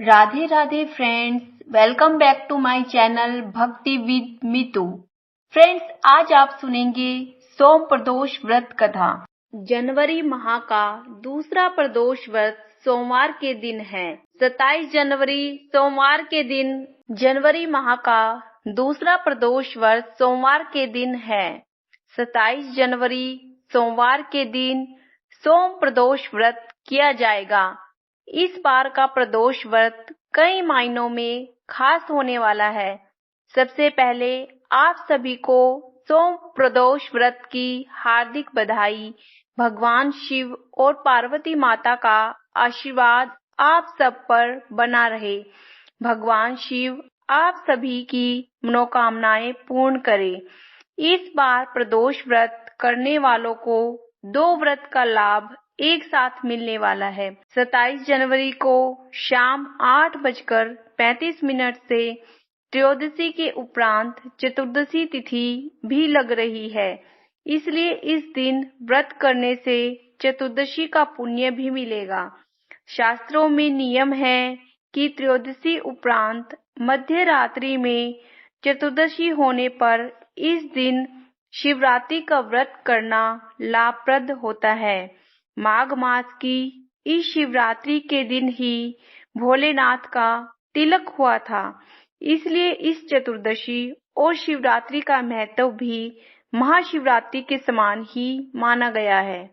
Radhe Radhe friends, welcome back to my channel Bhakti with Meetu. Friends, आज आप सुनेंगे सोम प्रदोष व्रत कथा। जनवरी माह का दूसरा प्रदोष व्रत सोमवार के दिन है। 27 जनवरी सोमवार के दिन जनवरी माह का दूसरा प्रदोष व्रत सोमवार के दिन है। 27 जनवरी सोमवार के दिन सोम प्रदोष व्रत किया जाएगा। इस बार का प्रदोष व्रत कई मायनों में खास होने वाला है। सबसे पहले आप सभी को सोम प्रदोष व्रत की हार्दिक बधाई। भगवान शिव और पार्वती माता का आशीर्वाद आप सब पर बना रहे। भगवान शिव आप सभी की मनोकामनाएं पूर्ण करे। इस बार प्रदोष व्रत करने वालों को 2 व्रत का लाभ एक साथ मिलने वाला है। 27 जनवरी को शाम 8:35 से त्रयोदशी के उपरांत चतुर्दशी तिथि भी लग रही है। इसलिए इस दिन व्रत करने से चतुर्दशी का पुण्य भी मिलेगा। शास्त्रों में नियम है कि त्रयोदशी उपरांत मध्य रात्रि में चतुर्दशी होने पर इस दिन शिवरात्रि का व्रत करना लाभप्रद होता है। माघ मास की इस शिवरात्रि के दिन ही भोलेनाथ का तिलक हुआ था। इसलिए इस चतुर्दशी और शिवरात्रि का महत्व भी महाशिवरात्रि के समान ही माना गया है।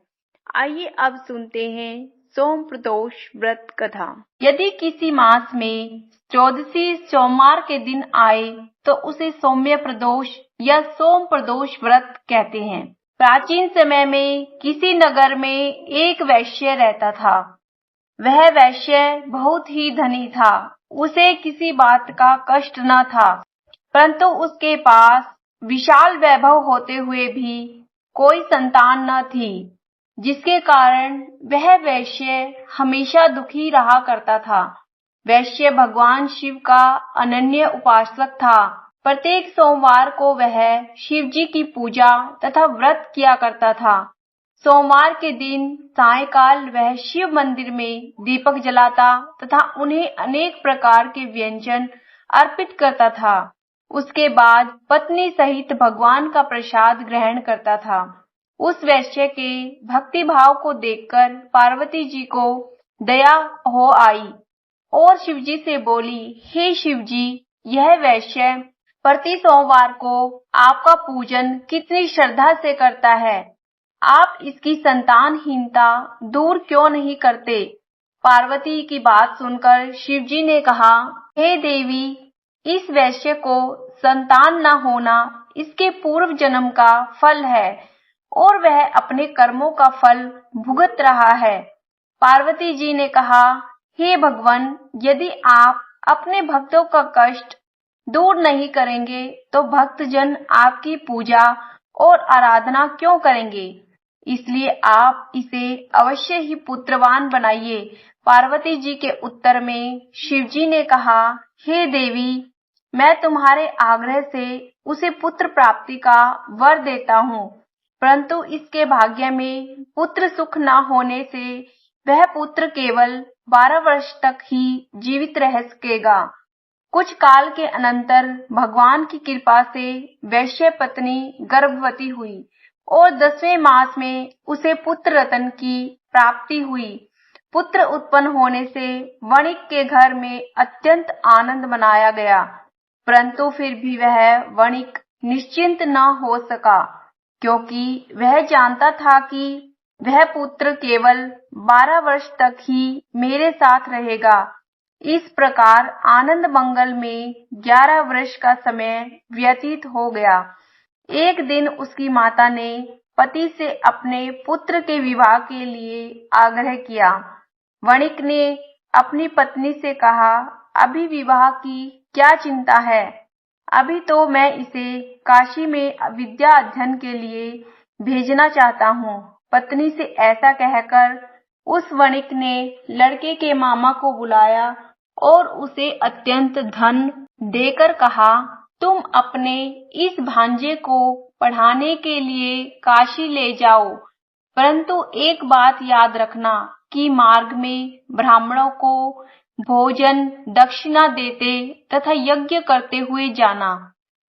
आइए अब सुनते हैं सोम प्रदोष व्रत कथा। यदि किसी मास में त्रयोदशी सोमवार के दिन आए तो उसे सौम्य प्रदोष या सोम प्रदोष व्रत कहते हैं। प्राचीन समय में किसी नगर में एक वैश्य रहता था। वह वैश्य बहुत ही धनी था। उसे किसी बात का कष्ट न था, परंतु उसके पास विशाल वैभव होते हुए भी कोई संतान न थी, जिसके कारण वह वैश्य हमेशा दुखी रहा करता था। वैश्य भगवान शिव का अनन्य उपासक था। प्रत्येक सोमवार को वह शिव जी की पूजा तथा व्रत किया करता था। सोमवार के दिन सायंकाल वह शिव मंदिर में दीपक जलाता तथा उन्हें अनेक प्रकार के व्यंजन अर्पित करता था। उसके बाद पत्नी सहित भगवान का प्रसाद ग्रहण करता था। उस वैश्य के भक्ति भाव को देखकर पार्वती जी को दया हो आई और शिव जी से बोली, हे शिव जी, यह वैश्य प्रति सोमवार को आपका पूजन कितनी श्रद्धा से करता है। आप इसकी संतानहीनता दूर क्यों नहीं करते। पार्वती की बात सुनकर शिव जी ने कहा, हे देवी, इस वैश्य को संतान न होना इसके पूर्व जन्म का फल है और वह अपने कर्मों का फल भुगत रहा है। पार्वती जी ने कहा, हे भगवान, यदि आप अपने भक्तों का कष्ट दूर नहीं करेंगे तो भक्तजन आपकी पूजा और आराधना क्यों करेंगे। इसलिए आप इसे अवश्य ही पुत्रवान बनाइए। पार्वती जी के उत्तर में शिव जी ने कहा, हे देवी, मैं तुम्हारे आग्रह से उसे पुत्र प्राप्ति का वर देता हूँ, परंतु इसके भाग्य में पुत्र सुख न होने से वह पुत्र केवल 12 वर्ष तक ही जीवित रह सकेगा। कुछ काल के अनंतर भगवान की कृपा से वैश्य पत्नी गर्भवती हुई और 10वें मास में उसे पुत्र रतन की प्राप्ति हुई। पुत्र उत्पन्न होने से वणिक के घर में अत्यंत आनंद मनाया गया, परंतु फिर भी वह वणिक निश्चिंत न हो सका, क्योंकि वह जानता था कि वह पुत्र केवल 12 वर्ष तक ही मेरे साथ रहेगा। इस प्रकार आनंद मंगल में 11 वर्ष का समय व्यतीत हो गया। एक दिन उसकी माता ने पति से अपने पुत्र के विवाह के लिए आग्रह किया। वणिक ने अपनी पत्नी से कहा, अभी विवाह की क्या चिंता है, अभी तो मैं इसे काशी में विद्या अध्ययन के लिए भेजना चाहता हूँ। पत्नी से ऐसा कहकर उस वणिक ने लड़के के मामा को बुलाया और उसे अत्यंत धन देकर कहा, तुम अपने इस भांजे को पढ़ाने के लिए काशी ले जाओ, परंतु एक बात याद रखना कि मार्ग में ब्राह्मणों को भोजन दक्षिणा देते तथा यज्ञ करते हुए जाना।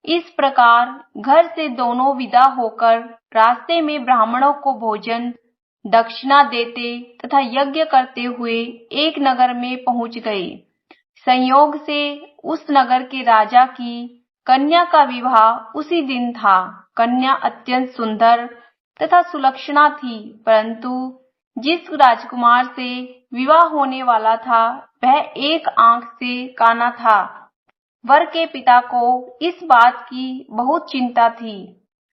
इस प्रकार घर से दोनों विदा होकर रास्ते में ब्राह्मणों को भोजन दक्षिणा देते तथा यज्ञ करते हुए एक नगर में पहुंच गए। संयोग से उस नगर के राजा की कन्या का विवाह उसी दिन था। कन्या अत्यंत सुंदर तथा सुलक्षणा थी, परंतु जिस राजकुमार से विवाह होने वाला था वह एक आंख से काना था। वर के पिता को इस बात की बहुत चिंता थी।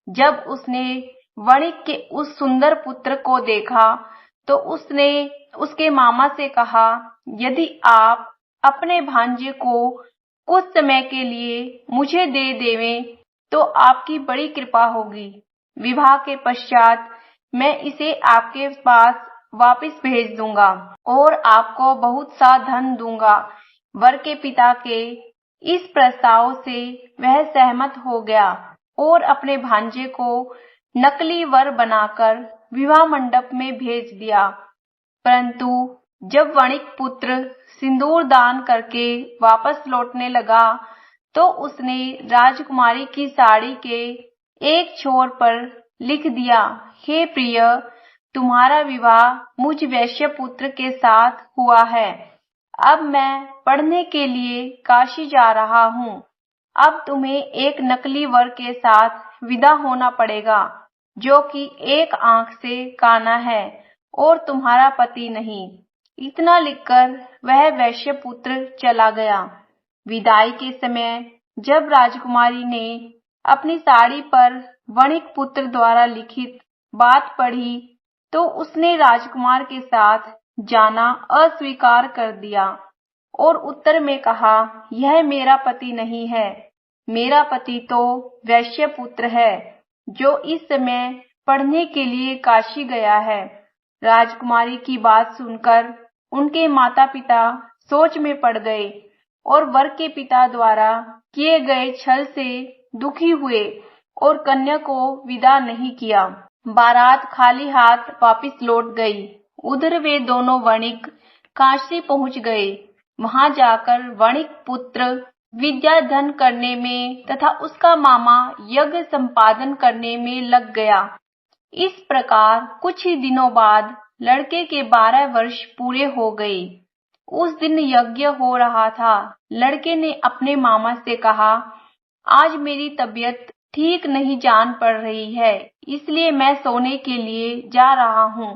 जब उसने वणिक के उस सुंदर पुत्र को देखा तो उसने उसके मामा से कहा, यदि आप अपने भांजे को कुछ समय के लिए मुझे दे देवें तो आपकी बड़ी कृपा होगी। विवाह के पश्चात मैं इसे आपके पास वापस भेज दूंगा और आपको बहुत सा धन दूंगा। वर के पिता के इस प्रस्ताव से वह सहमत हो गया और अपने भांजे को नकली वर बनाकर विवाह मंडप में भेज दिया। परंतु जब वणिक पुत्र सिंदूर दान करके वापस लौटने लगा तो उसने राजकुमारी की साड़ी के एक छोर पर लिख दिया, हे प्रिय, तुम्हारा विवाह मुझ वैश्य पुत्र के साथ हुआ है। अब मैं पढ़ने के लिए काशी जा रहा हूँ। अब तुम्हें एक नकली वर के साथ विदा होना पड़ेगा जो कि एक आंख से काना है और तुम्हारा पति नहीं। इतना लिखकर वह वैश्य पुत्र चला गया। विदाई के समय जब राजकुमारी ने अपनी साड़ी पर वणिक पुत्र द्वारा लिखित बात पढ़ी तो उसने राजकुमार के साथ जाना अस्वीकार कर दिया और उत्तर में कहा, यह मेरा पति नहीं है, मेरा पति तो वैश्य पुत्र है जो इस समय पढ़ने के लिए काशी गया है। राजकुमारी की बात सुनकर उनके माता पिता सोच में पड़ गए और वर के पिता द्वारा किए गए छल से दुखी हुए और कन्या को विदा नहीं किया। बारात खाली हाथ वापस लौट गई। उधर वे दोनों वणिक काशी पहुंच गए। वहां जाकर वणिक पुत्र विद्याधन करने में तथा उसका मामा यज्ञ संपादन करने में लग गया। इस प्रकार कुछ ही दिनों बाद लड़के के 12 वर्ष पूरे हो गए। उस दिन यज्ञ हो रहा था। लड़के ने अपने मामा से कहा, आज मेरी तबीयत ठीक नहीं जान पड़ रही है, इसलिए मैं सोने के लिए जा रहा हूँ।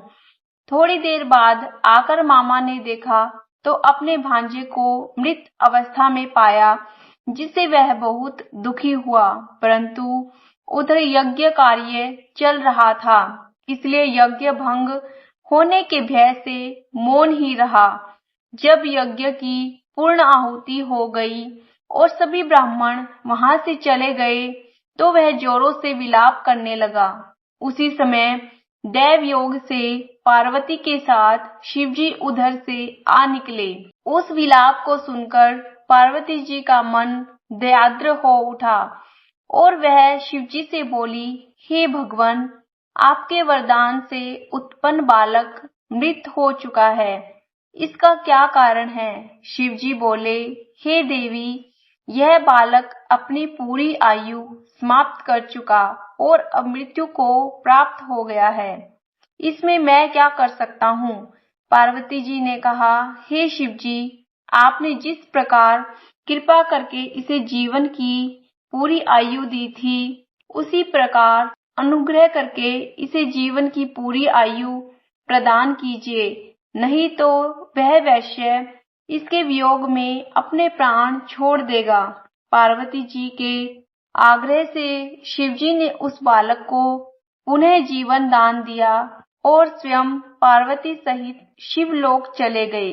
थोड़ी देर बाद आकर मामा ने देखा तो अपने भांजे को मृत अवस्था में पाया, जिससे वह बहुत दुखी हुआ। परंतु उधर यज्ञ कार्य चल रहा था, इसलिए यज्ञ भंग होने के भय से मौन ही रहा। जब यज्ञ की पूर्ण आहुति हो गई और सभी ब्राह्मण वहां से चले गए तो वह जोरों से विलाप करने लगा। उसी समय देव योग से पार्वती के साथ शिवजी उधर से आ निकले। उस विलाप को सुनकर पार्वती जी का मन दयाद्र हो उठा और वह शिवजी से बोली, हे भगवान, आपके वरदान से उत्पन्न बालक मृत हो चुका है, इसका क्या कारण है? शिवजी बोले, हे देवी, यह बालक अपनी पूरी आयु समाप्त कर चुका और अब मृत्यु को प्राप्त हो गया है, इसमें मैं क्या कर सकता हूँ? पार्वती जी ने कहा, हे शिवजी, आपने जिस प्रकार कृपा करके इसे जीवन की पूरी आयु दी थी, उसी प्रकार अनुग्रह करके इसे जीवन की पूरी आयु प्रदान कीजिए, नहीं तो वह वैश्य इसके वियोग में अपने प्राण छोड़ देगा। पार्वती जी के आग्रह से शिवजी ने उस बालक को पुनः जीवन दान दिया और स्वयं पार्वती सहित शिवलोक चले गए।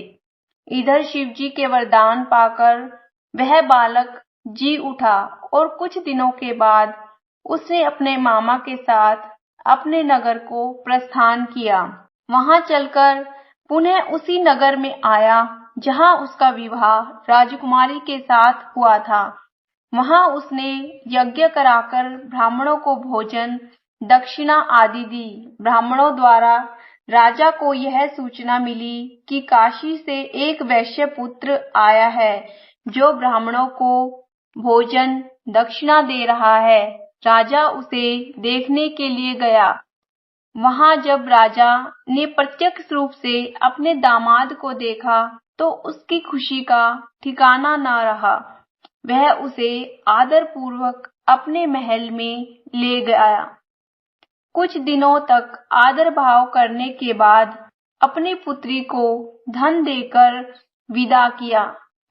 इधर शिवजी के वरदान पाकर वह बालक जी उठा और कुछ दिनों के बाद उसने अपने मामा के साथ अपने नगर को प्रस्थान किया। वहां चलकर पुनः उसी नगर में आया जहां उसका विवाह राजकुमारी के साथ हुआ था। वहां उसने यज्ञ कराकर ब्राह्मणों को भोजन दक्षिणा आदि दी। ब्राह्मणों द्वारा राजा को यह सूचना मिली कि काशी से एक वैश्य पुत्र आया है जो ब्राह्मणों को भोजन दक्षिणा दे रहा है। राजा उसे देखने के लिए गया। वहां जब राजा ने प्रत्यक्ष रूप से अपने दामाद को देखा तो उसकी खुशी का ठिकाना न रहा। वह उसे आदर पूर्वक अपने महल में ले गया। कुछ दिनों तक आदर भाव करने के बाद अपनी पुत्री को धन देकर विदा किया।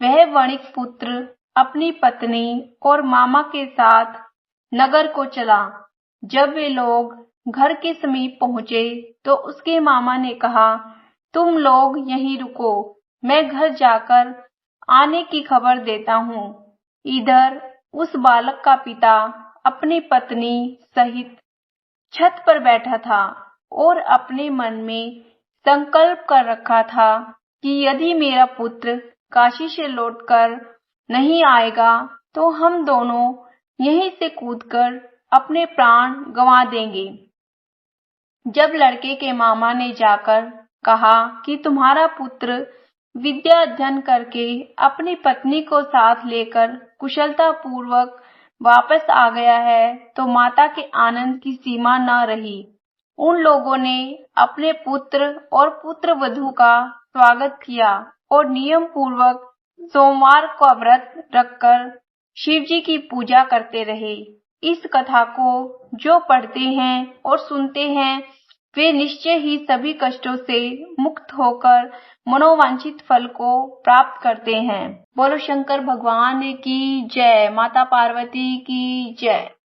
वह वणिक पुत्र अपनी पत्नी और मामा के साथ नगर को चला। जब वे लोग घर के समीप पहुंचे तो उसके मामा ने कहा, तुम लोग यहीं रुको, मैं घर जाकर आने की खबर देता हूँ। इधर उस बालक का पिता अपनी पत्नी सहित छत पर बैठा था और अपने मन में संकल्प कर रखा था कि यदि मेरा पुत्र काशी से लौटकर नहीं आएगा तो हम दोनों यहीं से कूदकर अपने प्राण गंवा देंगे। जब लड़के के मामा ने जाकर कहा कि तुम्हारा पुत्र विद्या अध्ययन करके अपनी पत्नी को साथ लेकर कुशलता पूर्वक वापस आ गया है, तो माता के आनंद की सीमा न रही। उन लोगों ने अपने पुत्र और पुत्र वधू का स्वागत किया और नियम पूर्वक सोमवार का व्रत रखकर शिव जी की पूजा करते रहे। इस कथा को जो पढ़ते हैं और सुनते हैं वे निश्चय ही सभी कष्टों से मुक्त होकर मनोवांछित फल को प्राप्त करते हैं। बोलो शंकर भगवान की जय, माता पार्वती की जय।